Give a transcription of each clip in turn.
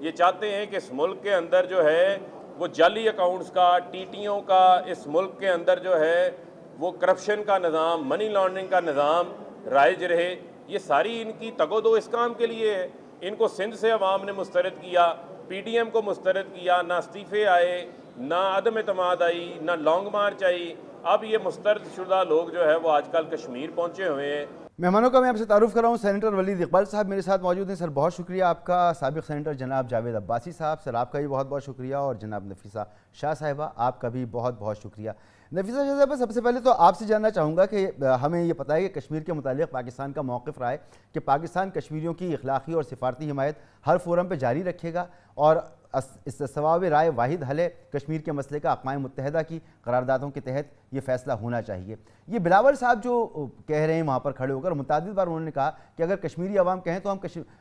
یہ چاہتے ہیں کہ اس ملک کے اندر جو ہے وہ جعلی اکاؤنٹس کا، ٹی ٹیوں کا، اس ملک کے اندر جو ہے وہ کرپشن کا نظام، منی لانڈرنگ کا نظام رائج رہے. یہ ساری ان کی تگ و دو اس کام کے لیے ہے. ان کو سندھ سے عوام نے مسترد کیا، پی ڈی ایم کو مسترد کیا، نہ استعفے آئے، نہ عدم اعتماد آئی، نہ لانگ مارچ آئی. اب یہ مسترد شدہ لوگ جو ہے وہ آج کل کشمیر پہنچے ہوئے ہیں. مہمانوں کا میں آپ سے تعارف کر رہا ہوں. سینیٹر ولید اقبال صاحب میرے ساتھ موجود ہیں. سر بہت شکریہ آپ کا. سابق سینیٹر جناب جاوید عباسی صاحب، سر آپ کا بھی بہت بہت شکریہ. اور جناب نفیسہ شاہ صاحبہ، آپ کا بھی بہت بہت شکریہ. نفیسہ شاہ صاحبہ، سب سے پہلے تو آپ سے جاننا چاہوں گا کہ ہمیں یہ پتہ ہے کہ کشمیر کے متعلق پاکستان کا موقف رہا ہے کہ پاکستان کشمیریوں کی اخلاقی اور سفارتی حمایت ہر فورم پہ جاری رکھے گا، اور استصواب رائے واحد حل ہے کشمیر کے مسئلے کا اقوام متحدہ کی قراردادوں کے تحت یہ فیصلہ ہونا چاہیے. یہ بلاول صاحب جو کہہ رہے ہیں وہاں پر کھڑے ہو کر، متعدد بار انہوں نے کہا کہ اگر کشمیری عوام کہیں تو ہم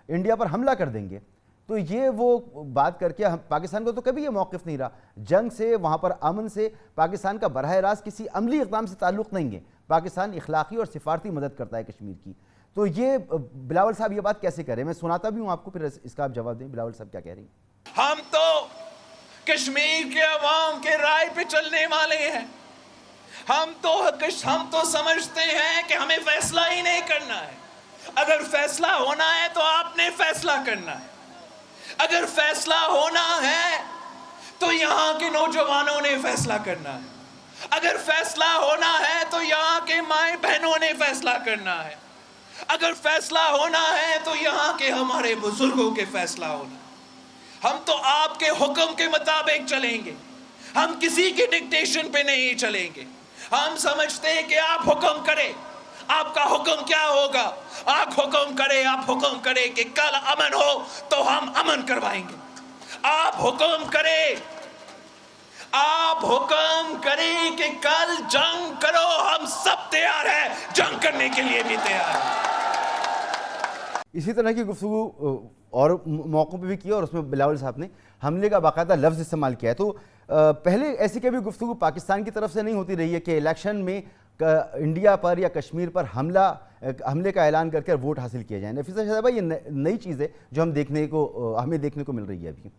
انڈیا پر حملہ کر دیں گے. تو یہ وہ بات کر کے پاکستان کو تو کبھی یہ موقف نہیں رہا. جنگ سے، وہاں پر امن سے پاکستان کا براہ راست کسی عملی اقدام سے تعلق نہیں ہے. پاکستان اخلاقی اور سفارتی مدد کرتا ہے کشمیر کی. تو یہ بلاول صاحب یہ بات کیسے کہہ رہے ہیں؟ میں سناتا بھی ہوں آپ کو، پھر اس کا آپ جواب دیں. بلاول صاحب کیا کہہ رہی ہیں؟ ہم تو کشمیر کے عوام کے رائے پہ چلنے والے ہیں. ہم تو سمجھتے ہیں کہ ہمیں فیصلہ ہی نہیں کرنا ہے. اگر فیصلہ ہونا ہے تو آپ نے فیصلہ کرنا ہے. اگر فیصلہ ہونا ہے تو یہاں کے نوجوانوں نے فیصلہ کرنا ہے. اگر فیصلہ ہونا ہے تو یہاں کے مائیں بہنوں نے فیصلہ کرنا ہے. اگر فیصلہ ہونا ہے تو یہاں کے ہمارے بزرگوں کے فیصلہ ہونا ہے. ہم تو آپ کے حکم کے مطابق چلیں گے. ہم کسی کی ڈکٹیشن پہ نہیں چلیں گے. ہم سمجھتے ہیں کہ آپ حکم کریں. آپ کا حکم کیا ہوگا؟ آپ حکم کریں کہ کل امن ہو تو ہم امن کروائیں گے. آپ حکم کریں کہ کل جنگ کرو، ہم سب تیار ہیں، جنگ کرنے کے لیے بھی تیار ہیں. اسی طرح کی گفتگو اور موقع پہ بھی کی، اور اس میں بلاول صاحب نے حملے کا باقاعدہ لفظ استعمال کیا ہے. تو پہلے ایسی کبھی گفتگو پاکستان کی طرف سے نہیں ہوتی رہی ہے کہ الیکشن میں انڈیا پر یا کشمیر پر حملے کا اعلان کر ووٹ حاصل کیا جائے. نفیسہ شاہ صاحبہ، یہ نئی چیز ہے جو ہمیں دیکھنے کو مل رہی ہے ابھی.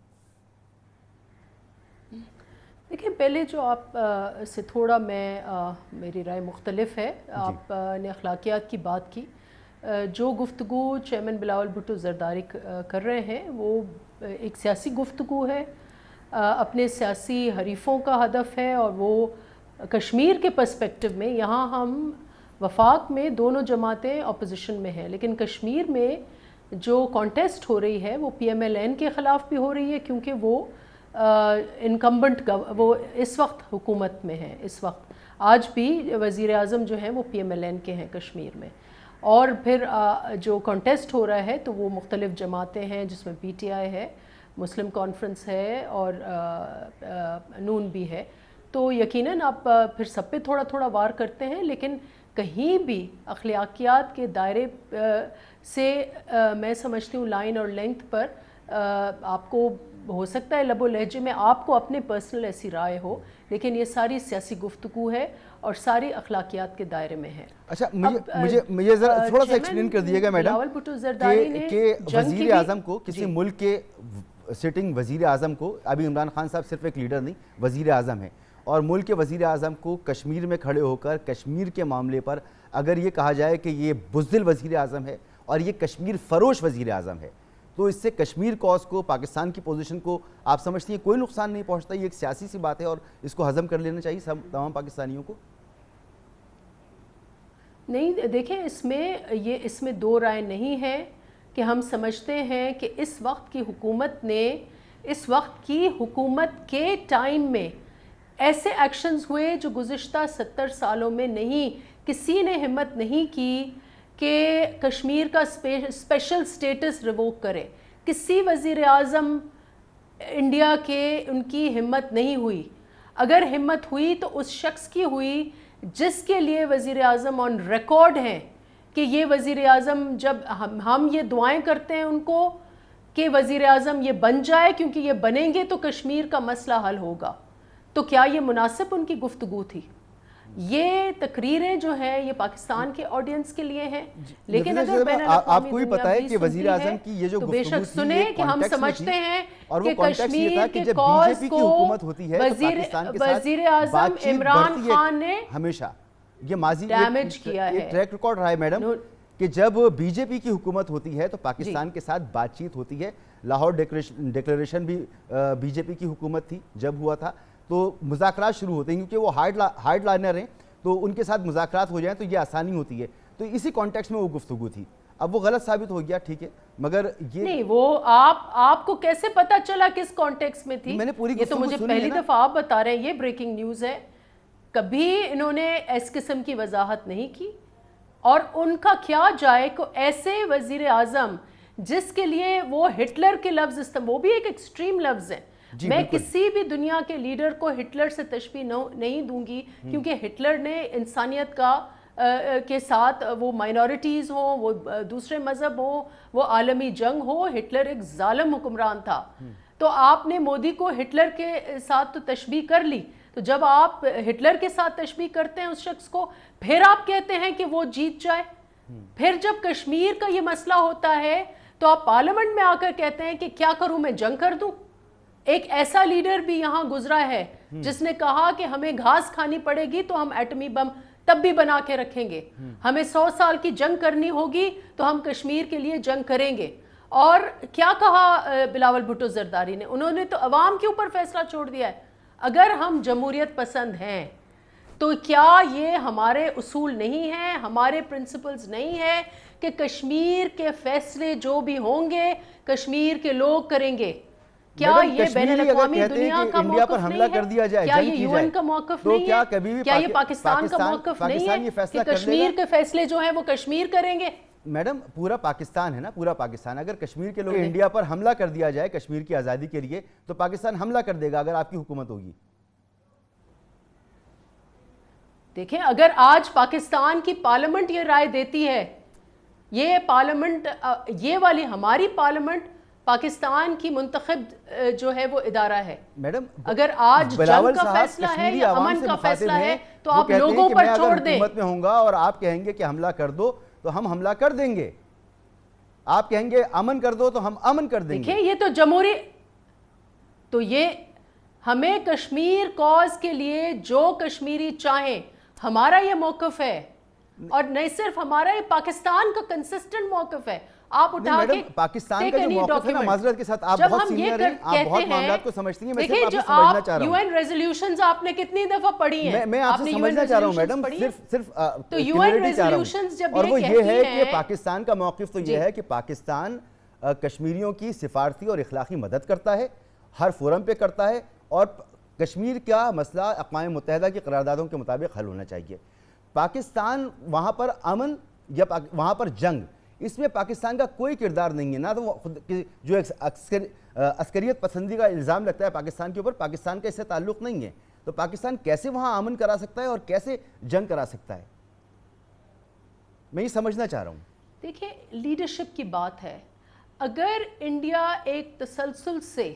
دیکھیں، پہلے جو آپ سے تھوڑا میری رائے مختلف ہے. آپ نے اخلاقیات کی بات کی. جو گفتگو چیئرمین بلاول بھٹو زرداری کر رہے ہیں وہ ایک سیاسی گفتگو ہے، اپنے سیاسی حریفوں کا ہدف ہے. اور وہ کشمیر کے پرسپیکٹو میں، یہاں ہم وفاق میں دونوں جماعتیں اپوزیشن میں ہیں، لیکن کشمیر میں جو کانٹیسٹ ہو رہی ہے وہ پی ایم ایل این کے خلاف بھی ہو رہی ہے، کیونکہ وہ انکمبنٹ وہ اس وقت حکومت میں ہیں. اس وقت آج بھی وزیر اعظم جو ہیں وہ پی ایم ایل این کے ہیں کشمیر میں. اور پھر جو کانٹیسٹ ہو رہا ہے تو وہ مختلف جماعتیں ہیں، جس میں پی ٹی آئی ہے، مسلم کانفرنس ہے، اور نون بھی ہے. تو یقیناً آپ پھر سب پہ تھوڑا تھوڑا وار کرتے ہیں، لیکن کہیں بھی اخلاقیات کے دائرے سے میں سمجھتی ہوں لائن اور لینتھ پر آپ کو ہو سکتا ہے لب و لہجے میں آپ کو اپنے پرسنل ایسی رائے ہو، لیکن یہ ساری سیاسی گفتگو ہے اور ساری اخلاقیات کے دائرے میں ہے. اچھا، مجھے ذرا تھوڑا سا ایکسپلین کر دیے گا میڈم کہ وزیر اعظم کو، کسی ملک کے سٹنگ وزیر اعظم کو، ابھی عمران خان صاحب صرف ایک لیڈر نہیں، وزیر اعظم ہے، اور ملک کے وزیر اعظم کو کشمیر میں کھڑے ہو کر کشمیر کے معاملے پر اگر یہ کہا جائے کہ یہ بزدل وزیر اعظم ہے اور یہ کشمیر فروش وزیر اعظم ہے، تو اس سے کشمیر کاز کو، پاکستان کی پوزیشن کو آپ سمجھتی ہیں کوئی نقصان نہیں پہنچتا؟ یہ ایک سیاسی سی بات ہے اور اس کو ہضم کر لینا چاہیے تمام پاکستانیوں کو. نہیں، دیکھیں، اس میں دو رائے نہیں ہے کہ ہم سمجھتے ہیں کہ اس وقت کی حکومت کے ٹائم میں ایسے ایکشنز ہوئے جو گزشتہ 70 سالوں میں نہیں، کسی نے ہمت نہیں کی کہ کشمیر کا اسپیشل سٹیٹس ریووک کرے. کسی وزیر اعظم انڈیا کے ان کی ہمت نہیں ہوئی. اگر ہمت ہوئی تو اس شخص کی ہوئی جس کے لیے وزیر اعظم آن ریکارڈ ہیں کہ یہ وزیر اعظم، جب ہم یہ دعائیں کرتے ہیں ان کو کہ وزیر اعظم یہ بن جائے، کیونکہ یہ بنیں گے تو کشمیر کا مسئلہ حل ہوگا. تو کیا یہ مناسب ان کی گفتگو تھی؟ یہ تقریریں جو ہیں یہ پاکستان کے آڈینس کے لیے ہیں، لیکن نفیسہ اگر صاحب، بین آپ الاقوامی کو بھی پتہ ہے کہ وزیر اعظم کی یہ جو تو بے گفتگو شک تھی سنیں یہ کہ ہم کانٹیکسٹ میں سمجھتے تھی، ہیں اور وہ کہ کانٹیکسٹ یہ تھا کشمیر کہ کے جب بی کاز جے پی کی کو حکومت ہوتی ہے تو پاکستان کے ساتھ وزیر اعظم بات چیت عمران بڑھتی ہے خان نے ہمیشہ. یہ ماضی ڈیمیج کیا ہے. یہ ٹریک ریکارڈ رہا ہے میڈم کہ جب بی جے پی کی حکومت ہوتی ہے تو پاکستان کے ساتھ بات چیت ہوتی ہے. لاہور ڈیکلیریشن بھی بی جے پی کی حکومت تھی جب ہوا تھا، تو مذاکرات شروع ہوتے ہیں کیونکہ وہ ہارڈ لائنر ہیں، تو ان کے ساتھ مذاکرات ہو جائیں تو یہ آسانی ہوتی ہے. تو اسی کانٹیکسٹ میں وہ گفتگو تھی. اب وہ غلط ثابت ہو گیا، ٹھیک ہے، مگر یہ نہیں، وہ آپ کو کیسے پتا چلا کس کانٹیکس میں تھی؟ میں نے پوری یہ تو مجھے پہلی دفعہ آپ بتا رہے ہیں، یہ بریکنگ نیوز ہے. کبھی انہوں نے اس قسم کی وضاحت نہیں کی، اور ان کا کیا جائے کہ ایسے وزیر اعظم جس کے لیے وہ ہٹلر کے لفظ وہ بھی ایک ایکسٹریم لفظ ہے. میں کسی بھی دنیا کے لیڈر کو ہٹلر سے تشبیہ نہیں دوں گی، کیونکہ ہٹلر نے انسانیت کے ساتھ، وہ مائنورٹیز ہوں، وہ دوسرے مذہب ہوں، وہ عالمی جنگ ہو، ہٹلر ایک ظالم حکمران تھا. تو آپ نے مودی کو ہٹلر کے ساتھ تو تشبیہ کر لی، تو جب آپ ہٹلر کے ساتھ تشبیہ کرتے ہیں اس شخص کو، پھر آپ کہتے ہیں کہ وہ جیت جائے. پھر جب کشمیر کا یہ مسئلہ ہوتا ہے تو آپ پارلیمنٹ میں آ کر کہتے ہیں کہ کیا کروں، میں جنگ کر دوں. ایک ایسا لیڈر بھی یہاں گزرا ہے جس نے کہا کہ ہمیں گھاس کھانی پڑے گی تو ہم ایٹمی بم تب بھی بنا کے رکھیں گے، ہمیں 100 سال کی جنگ کرنی ہوگی تو ہم کشمیر کے لیے جنگ کریں گے. اور کیا کہا بلاول بھٹو زرداری نے؟ انہوں نے تو عوام کے اوپر فیصلہ چھوڑ دیا ہے. اگر ہم جمہوریت پسند ہیں تو کیا یہ ہمارے اصول نہیں ہیں، ہمارے پرنسپلز نہیں ہیں کہ کشمیر کے فیصلے جو بھی ہوں گے کشمیر کے لوگ کریں گے؟ کیا یہ بین الاقوامی دنیا کا موقف نہیں ہے؟ کیا یہ یو این کا موقف نہیں ہے؟ کیا یہ پاکستان کا موقف نہیں ہے کہ کشمیر کے فیصلے جو ہیں وہ کشمیر کریں گے؟ میڈم پورا پاکستان ہے نا، پورا پاکستان. اگر کشمیر کے لوگ انڈیا پر حملہ کر دیا جائے کشمیر کی آزادی کے لیے تو پاکستان حملہ کر دے گا اگر آپ کی حکومت ہوگی. دیکھیں، اگر آج پاکستان کی پارلیمنٹ یہ رائے دیتی ہے، یہ پارلیمنٹ، یہ والی ہماری پارلیمنٹ پاکستان کی منتخب جو ہے وہ ادارہ ہے. میڈم اگر آج جنگ کا فیصلہ ہے یا امن کا فیصلہ ہے تو آپ لوگوں پر چھوڑ دیں. حکومت میں ہوں گا اور آپ کہیں گے کہ حملہ کر دو تو ہم حملہ کر دیں گے. آپ کہیں گے امن کر دو تو ہم امن کر دیں گے. دیکھیں، یہ تو جمہوری، تو یہ ہمیں کشمیر کاز کے لیے جو کشمیری چاہیں، ہمارا یہ موقف ہے، اور نہیں صرف ہمارا، یہ پاکستان کا کنسسٹنٹ موقف ہے. آپ اٹھا کے پاکستان کا جو موقف ہے نا، معذرت کے ساتھ، آپ بہت سینئر ہیں، آپ بہت معاملات کو سمجھتی ہیں. میں صرف آپ سے سمجھنا چاہ رہا ہوں، یو این ریزولوشنز آپ نے کتنی دفعہ پڑھی ہیں؟ میں آپ سے سمجھنا چاہ رہا ہوں میڈم، صرف تو یو این ریزولوشنز جب اور وہ یہ ہے کہ ہیں، پاکستان کا موقف تو یہ ہے کہ پاکستان کشمیریوں کی سفارتی اور اخلاقی مدد کرتا ہے، ہر فورم پہ کرتا ہے، اور کشمیر کا مسئلہ اقوام متحدہ کی قراردادوں کے مطابق حل ہونا چاہیے. پاکستان وہاں پر امن یا وہاں پر جنگ، اس میں پاکستان کا کوئی کردار نہیں ہے. نہ تو وہ خود جو عسکریت پسندی کا الزام لگتا ہے پاکستان کے اوپر، پاکستان کا اس سے تعلق نہیں ہے. تو پاکستان کیسے وہاں امن کرا سکتا ہے اور کیسے جنگ کرا سکتا ہے؟ میں یہ سمجھنا چاہ رہا ہوں. دیکھیں، لیڈرشپ کی بات ہے. اگر انڈیا ایک تسلسل سے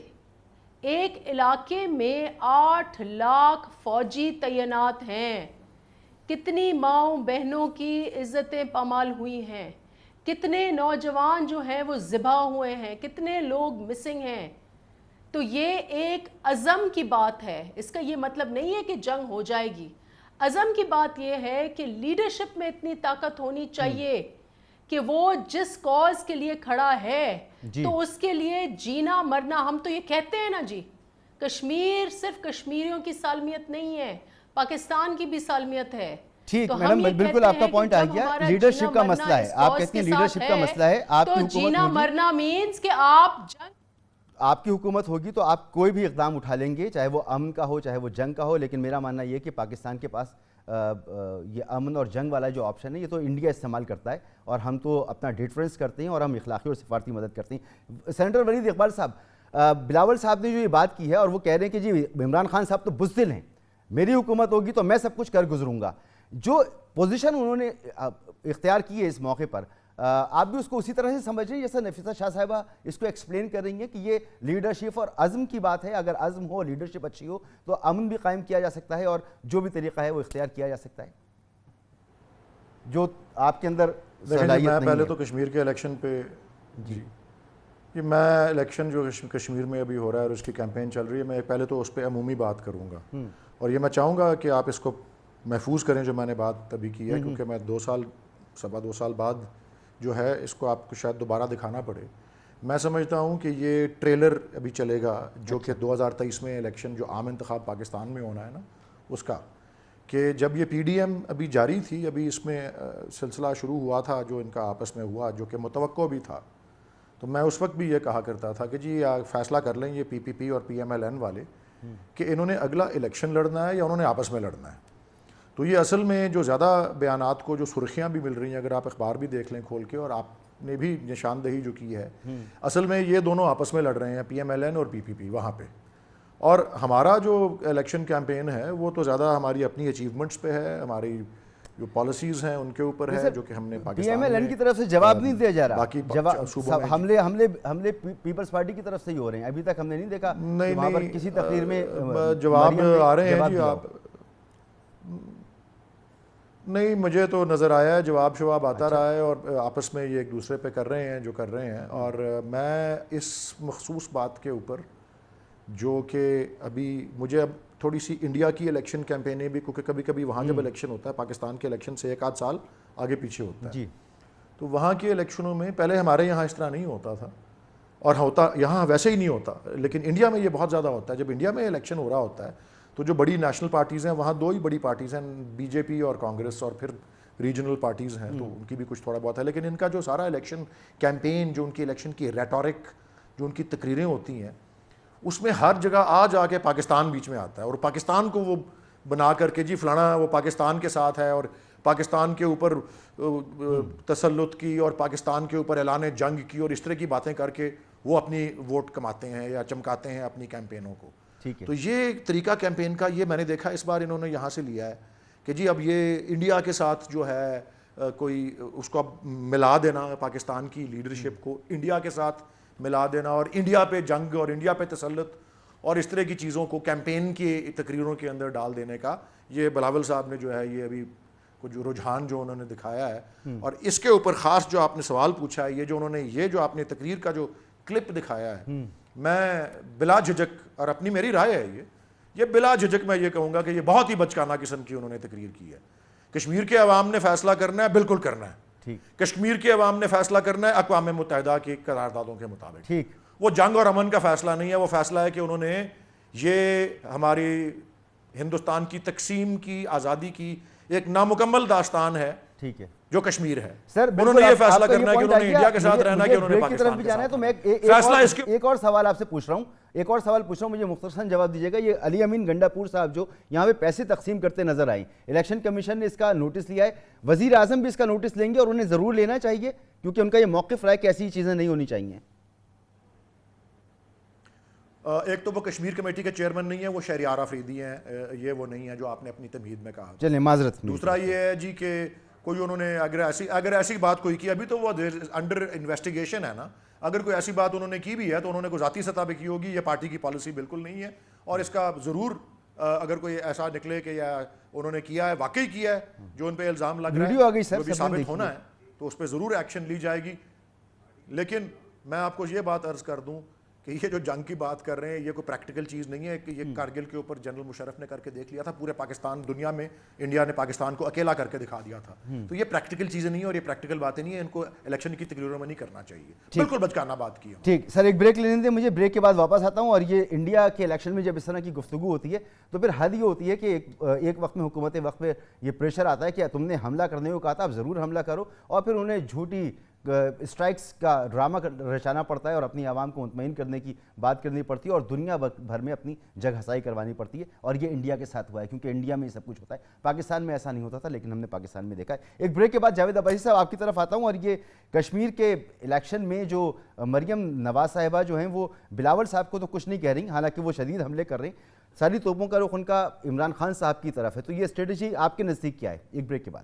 ایک علاقے میں 8 لاکھ فوجی تعینات ہیں، کتنی ماؤں بہنوں کی عزتیں پامال ہوئی ہیں، کتنے نوجوان جو ہیں وہ ذبح ہوئے ہیں، کتنے لوگ مسنگ ہیں، تو یہ ایک عزم کی بات ہے. اس کا یہ مطلب نہیں ہے کہ جنگ ہو جائے گی. عزم کی بات یہ ہے کہ لیڈرشپ میں اتنی طاقت ہونی چاہیے کہ وہ جس کاز کے لیے کھڑا ہے تو اس کے لیے جینا مرنا. ہم تو یہ کہتے ہیں نا جی، کشمیر صرف کشمیریوں کی سالمیت نہیں ہے، پاکستان کی بھی سالمیت ہے. ٹھیک میڈم، بالکل آپ کا پوائنٹ آ گیا. لیڈرشپ کا مسئلہ ہے، آپ کہتی ہیں لیڈرشپ کا مسئلہ ہے. آپ کی حکومت جینا مرنا مینز کہ آپ کی حکومت ہوگی تو آپ کوئی بھی اقدام اٹھا لیں گے، چاہے وہ امن کا ہو چاہے وہ جنگ کا ہو. لیکن میرا ماننا یہ کہ پاکستان کے پاس یہ امن اور جنگ والا جو آپشن ہے یہ تو انڈیا استعمال کرتا ہے، اور ہم تو اپنا ڈیفرنس کرتے ہیں اور ہم اخلاقی اور سفارتی مدد کرتے ہیں. سینیٹر ولید اقبال صاحب، بلاول صاحب نے جو یہ بات کی ہے اور وہ کہہ رہے ہیں کہ جی عمران خان صاحب تو بزدل ہیں، میری حکومت ہوگی تو میں سب کچھ کر گزروں گا. جو پوزیشن انہوں نے اختیار کی ہے اس موقع پر، آپ بھی اس کو اسی طرح سے سمجھ رہے ہیں جیسا نفیسہ شاہ صاحبہ اس کو ایکسپلین کر رہی ہیں کہ یہ لیڈرشپ اور عزم کی بات ہے، اگر عزم ہو، لیڈرشپ اچھی ہو تو امن بھی قائم کیا جا سکتا ہے اور جو بھی طریقہ ہے وہ اختیار کیا جا سکتا ہے جو آپ کے اندر صلاحیت میں نہیں پہلے ہے۔ تو کشمیر کے الیکشن پہ کہ میں الیکشن جو کشمیر میں ابھی ہو رہا ہے اور اس کی کیمپین چل رہی ہے، میں پہلے تو اس پہ عمومی بات کروں گا، اور یہ میں چاہوں گا کہ آپ اس کو محفوظ کریں جو میں نے بات ابھی کی ہے، کیونکہ میں 2 سال بعد جو ہے اس کو آپ کو شاید دوبارہ دکھانا پڑے۔ میں سمجھتا ہوں کہ یہ ٹریلر ابھی چلے گا جو کہ 2023 میں الیکشن جو عام انتخاب پاکستان میں ہونا ہے نا اس کا، کہ جب یہ پی ڈی ایم ابھی جاری تھی، ابھی اس میں سلسلہ شروع ہوا تھا جو ان کا آپس میں ہوا، جو کہ متوقع بھی تھا، تو میں اس وقت بھی یہ کہا کرتا تھا کہ جی فیصلہ کر لیں یہ پی پی پی اور پی ایم ایل این والے کہ انہوں نے اگلا الیکشن لڑنا ہے یا انہوں نے آپس میں لڑنا ہے۔ تو یہ اصل میں جو زیادہ بیانات کو جو سرخیاں بھی مل رہی ہیں، اگر آپ اخبار بھی دیکھ لیں کھول کے، اور آپ نے بھی نشاندہی جو کی ہے، اصل میں یہ دونوں آپس میں لڑ رہے ہیں، پی ایم ایل این اور پی پی پی وہاں پہ، اور ہمارا جو الیکشن کیمپین ہے وہ تو زیادہ ہماری اپنی اچیومنٹس پہ ہے، ہماری جو پالیسیز ہیں ان کے اوپر ہے، جو کہ ہم نے پی پاکستان ایم ایل این میں کی طرف سے جواب نہیں دیا جا رہا، باقی صوبوں میں حملے پیپلز پارٹی کی طرف سے ہی ہو رہے ہیں، ابھی تک ہم نے نہیں دیکھا نہیں وہاں پر کسی تقریر میں جواب آ رہے ہیں جواب جی، دیا آپ نہیں، مجھے تو نظر آیا ہے جواب آتا رہا ہے، اور آپس میں یہ ایک دوسرے پہ کر رہے ہیں جو کر رہے ہیں، اور میں اس مخصوص بات کے اوپر جو کہ ابھی مجھے اب تھوڑی سی انڈیا کی الیکشن کیمپینیں بھی، کیونکہ کبھی کبھی وہاں جب الیکشن ہوتا ہے پاکستان کے الیکشن سے 1 آدھ سال آگے پیچھے ہوتا ہے جی، تو وہاں کے الیکشنوں میں پہلے ہمارے یہاں اس طرح نہیں ہوتا تھا، اور ہوتا یہاں ویسے ہی نہیں ہوتا، لیکن انڈیا میں یہ بہت زیادہ ہوتا ہے۔ جب انڈیا میں الیکشن ہو رہا ہوتا ہے تو جو بڑی نیشنل پارٹیز ہیں، وہاں 2 ہی بڑی پارٹیز ہیں، بی جے پی اور کانگریس، اور پھر ریجنل پارٹیز ہیں، تو ان کی بھی کچھ تھوڑا بہت ہے، لیکن ان کا جو سارا الیکشن کیمپین، جو ان کی الیکشن کی ریٹورک، جو ان کی تقریریں ہوتی ہیں، اس میں ہر جگہ آ کے پاکستان بیچ میں آتا ہے، اور پاکستان کو وہ بنا کر کے جی فلانا وہ پاکستان کے ساتھ ہے، اور پاکستان کے اوپر تسلط کی، اور پاکستان کے اوپر اعلان جنگ کی، اور اس طرح کی باتیں کر کے وہ اپنی ووٹ کماتے ہیں یا چمکاتے ہیں اپنی کیمپینوں کو۔ تو یہ طریقہ کیمپین کا یہ میں نے دیکھا اس بار انہوں نے یہاں سے لیا ہے کہ جی اب یہ انڈیا کے ساتھ جو ہے کوئی اس کو اب ملا دینا، پاکستان کی لیڈرشپ کو انڈیا کے ساتھ ملا دینا، اور انڈیا پہ جنگ اور انڈیا پہ تسلط اور اس طرح کی چیزوں کو کیمپین کی تقریروں کے اندر ڈال دینے کا یہ بلاول صاحب نے جو ہے یہ ابھی کچھ رجحان جو انہوں نے دکھایا ہے، اور اس کے اوپر خاص جو آپ نے سوال پوچھا ہے، یہ جو انہوں نے یہ جو آپ نے تقریر کا جو کلپ دکھایا ہے، میں بلا جھجک، اور اپنی میری رائے ہے یہ بلا جھجک میں یہ کہوں گا کہ یہ بہت ہی بچکانہ قسم کی انہوں نے تقریر کی ہے۔ کشمیر کے عوام نے فیصلہ کرنا ہے، بالکل کرنا ہے، کشمیر کے عوام نے فیصلہ کرنا ہے اقوام متحدہ کی قراردادوں کے مطابق، وہ جنگ اور امن کا فیصلہ نہیں ہے، وہ فیصلہ ہے کہ انہوں نے یہ ہماری ہندوستان کی تقسیم کی، آزادی کی ایک نامکمل داستان ہے جو کشمیر ہے، انہوں نے یہ فیصلہ کرنا ہے کہ انہوں نے انڈیا کے ساتھ رہنا ہے کہ انہوں نے پاکستان کے ساتھ رہنا ہے۔ فیصلہ اس کے ایک اور سوال آپ سے پوچھ رہا ہوں، مجھے مختصراً جواب دیجیے گا۔ یہ علی امین گنڈا پور صاحب جو یہاں پہ پیسے تقسیم کرتے نظر آئیں، الیکشن کمیشن نے اس کا نوٹس لیا ہے، وزیر اعظم بھی اس کا نوٹس لیں گے، اور انہیں ضرور لینا چاہیے کیونکہ ان کا یہ موقف رہا ہے کہ ایسی چیزیں نہیں ہونی چاہیے۔ ایک تو وہ کشمیر کمیٹی کے چیئرمین نہیں ہے، وہ شہریار آفریدی ہیں، یہ وہ نہیں ہے جو آپ نے اپنی تمہید میں کہا۔ چلیں معذرت۔ دوسرا یہ ہے جی کہ کوئی انہوں نے اگر ایسی بات کوئی کی، ابھی تو وہ انڈر انویسٹیگیشن ہے نا، اگر کوئی ایسی بات انہوں نے کی بھی ہے تو انہوں نے کوئی ذاتی سطح پہ کی ہوگی، یہ پارٹی کی پالیسی بالکل نہیں ہے، اور اس کا ضرور اگر کوئی ایسا نکلے کہ یا انہوں نے کیا ہے، واقعی کیا ہے جو ان پہ الزام لگ رہا ہے، جو بھی ثابت ہونا ہے تو اس پہ ضرور ایکشن لی جائے گی۔ لیکن میں آپ کو یہ بات عرض کر دوں کہ یہ جو جنگ کی بات کر رہے ہیں یہ کوئی پریکٹیکل چیز نہیں ہے، کہ یہ کارگل کے اوپر جنرل مشرف نے کر کے دیکھ لیا تھا، پورے پاکستان دنیا میں انڈیا نے پاکستان کو اکیلا کر کے دکھا دیا تھا، تو یہ پریکٹیکل چیزیں نہیں ہیں، اور یہ پریکٹیکل باتیں نہیں ہیں، ان کو الیکشن کی تقریروں میں نہیں کرنا چاہیے، بالکل بچکانہ بات کی ہے۔ ٹھیک سر، ایک بریک لینے دیں مجھے، بریک کے بعد واپس آتا ہوں۔ اور یہ انڈیا کے الیکشن میں جب اس طرح کی گفتگو ہوتی ہے تو پھر حد یہ ہوتی ہے کہ ایک وقت میں حکومت وقت پہ یہ پریشر آتا ہے کہ تم نے حملہ کرنے کو کہا تھا، اب ضرور حملہ کرو، اور پھر انہیں جھوٹی اسٹرائکس کا ڈرامہ رچانا پڑتا ہے اور اپنی عوام کو مطمئن کرنے کی بات کرنی پڑتی ہے، اور دنیا بھر میں اپنی جگ ہسائی کروانی پڑتی ہے، اور یہ انڈیا کے ساتھ ہوا ہے کیونکہ انڈیا میں یہ سب کچھ ہوتا ہے، پاکستان میں ایسا نہیں ہوتا تھا، لیکن ہم نے پاکستان میں دیکھا ہے۔ ایک بریک کے بعد جاوید عباسی صاحب آپ کی طرف آتا ہوں، اور یہ کشمیر کے الیکشن میں جو مریم نواز صاحبہ جو ہیں وہ بلاول صاحب کو تو کچھ نہیں کہہ رہی، حالانکہ وہ شدید حملے کر رہی ہیں، ساری توپوں کا رخ ان کا عمران خان صاحب کی طرف ہے، تو یہ اسٹریٹجی آپ کے نزدیک کیا ہے؟ ایک بریک کے بعد۔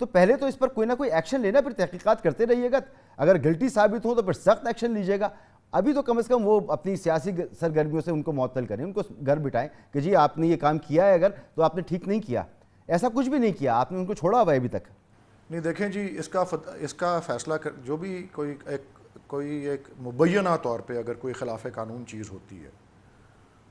تو پہلے تو اس پر کوئی نہ کوئی ایکشن لینا, پھر تحقیقات کرتے رہیے گا, اگر غلطی ثابت ہو تو پھر سخت ایکشن لیجیے گا. ابھی تو کم از کم وہ اپنی سیاسی سرگرمیوں سے ان کو معطل کریں, ان کو گھر بٹھائیں کہ جی آپ نے یہ کام کیا ہے اگر تو آپ نے ٹھیک نہیں کیا, ایسا کچھ بھی نہیں کیا آپ نے, ان کو چھوڑا ہوا ہے ابھی تک. نہیں دیکھیں جی, اس کا فیصلہ جو بھی کوئی ایک مبینہ طور پہ اگر کوئی خلاف قانون چیز ہوتی ہے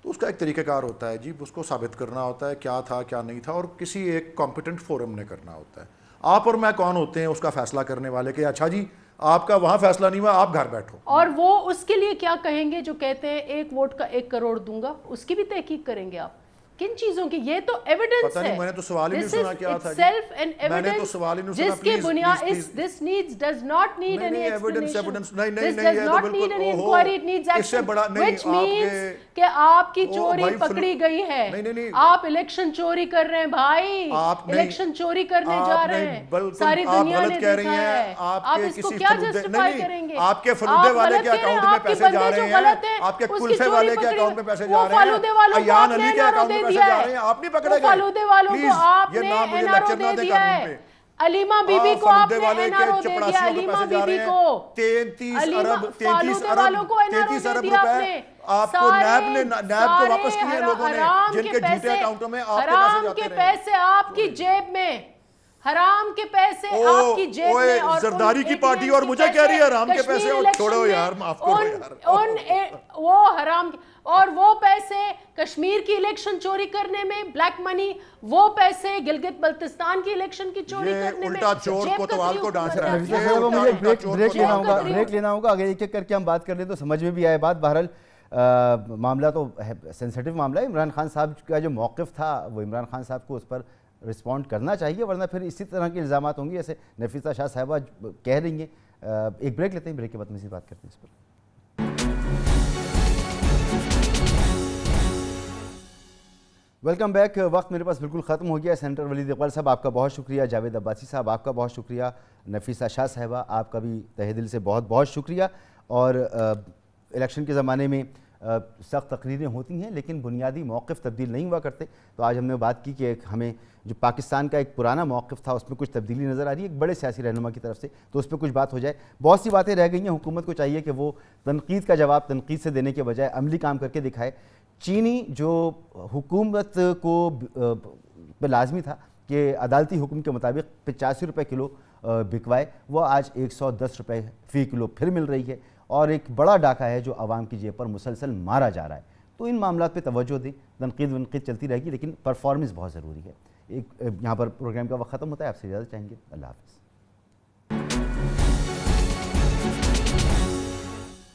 تو اس کا ایک طریقہ کار ہوتا ہے جی, اس کو ثابت کرنا ہوتا ہے کیا تھا کیا نہیں تھا, اور کسی ایک کمپیٹنٹ فورم نے کرنا ہوتا ہے. آپ اور میں کون ہوتے ہیں اس کا فیصلہ کرنے والے کہ اچھا جی آپ کا وہاں فیصلہ نہیں ہوا, آپ گھر بیٹھو. اور وہ اس کے لیے کیا کہیں گے جو کہتے ہیں 1 ووٹ کا 1 کروڑ دوں گا, اس کی بھی تحقیق کریں گے آپ کن چیزوں کی؟ یہ تو ایویڈنس ہے. میں نے تو سوال ہی نہیں سنا کیا تھا جی, میں نے تو سوال ہی نہیں سنا. جس کی بنیاد this needs does not need any explanation. This does not need any inquiry, it needs action, which means کہ آپ کی چوری پکڑی گئی ہے. آپ الیکشن چوری کر رہے ہیں بھائی, الیکشن چوری کرنے جا رہے ہیں, ساری دنیا نے دیکھا ہے. آپ اس کو کیا جسٹیفائی کریں گے؟ آپ کے فلودے والے کے اکاؤنٹ میں پیسے جا رہے ہیں, آپ کے کلفے والے کے اکاؤنٹ میں پیسے جا رہے ہیں, ایان علی کے اکاؤنٹ میں پیسے جا رہے ہیں, آپ نہیں پکڑے گئے. فالودے والوں کو آپ نے این آر او دے دیا ہے, علیمہ بی بی کو آپ نے این آر او دے دیا, علیمہ بی بی کو 33 ارب روپے آپ کو نیب کو واپس کیے لوگوں نے, جن کے جھوٹے اکاؤنٹوں میں آپ کے پیسے جاتے رہے. حرام کے پیسے آپ کی جیب میں, حرام کے پیسے آپ کی جیب میں, اور زرداری کی پارٹی اور مجھے کہہ رہی ہے حرام کے پیسے, اور چھوڑو یار معاف کرو یار. وہ حرام, اور وہ پیسے کشمیر کی الیکشن چوری کرنے میں, بلیک منی, وہ پیسے گلگت بلتستان کی الیکشن کی چوری کرنے میں, الٹا چور کوتوال کو ڈانٹ رہا ہے. مجھے بریک لینا ہوگا, اگر ایک ایک کر کے ہم بات کر لیں تو سمجھ میں بھی آئے بات. بہرحال معاملہ تو سینسیٹیو معاملہ ہے. عمران خان صاحب کا جو موقف تھا وہ عمران خان صاحب کو اس پر رسپونڈ کرنا چاہیے, ورنہ پھر اسی طرح کے الزامات ہوں گے جیسے نفیسہ شاہ صاحبہ کہہ رہی ہیں. ایک بریک لیتے ہیں, بریک کے بعد مزید بات کرتے ہیں اس پر. Welcome back. وقت میرے پاس بالکل ختم ہو گیا. سینیٹر ولید اقبال صاحب آپ کا بہت شکریہ, جاوید عباسی صاحب آپ کا بہت شکریہ, نفیسہ شاہ صاحبہ آپ کا بھی تہہ دل سے بہت بہت شکریہ. اور الیکشن کے زمانے میں سخت تقریریں ہوتی ہیں لیکن بنیادی موقف تبدیل نہیں ہوا کرتے. تو آج ہم نے بات کی کہ ہمیں جو پاکستان کا ایک پرانا موقف تھا اس میں کچھ تبدیلی نظر آ رہی ہے ایک بڑے سیاسی رہنما کی طرف سے, تو اس پہ کچھ بات ہو جائے. بہت سی باتیں رہ گئی ہیں, حکومت کو چاہیے کہ وہ تنقید کا جواب تنقید سے دینے کے بجائے عملی کام کر کے دکھائے. چینی جو حکومت کو پہ لازمی تھا کہ عدالتی حکم کے مطابق 85 روپے کلو بکوائے, وہ آج 110 روپے فی کلو پھر مل رہی ہے, اور ایک بڑا ڈاکہ ہے جو عوام کی جیب پر مسلسل مارا جا رہا ہے. تو ان معاملات پہ توجہ دیں, تنقید ونقید چلتی رہے گی لیکن پرفارمنس بہت ضروری ہے. یہاں پر پروگرام کا وقت ختم ہوتا ہے, آپ سے اجازت چاہیں گے. اللہ حافظ.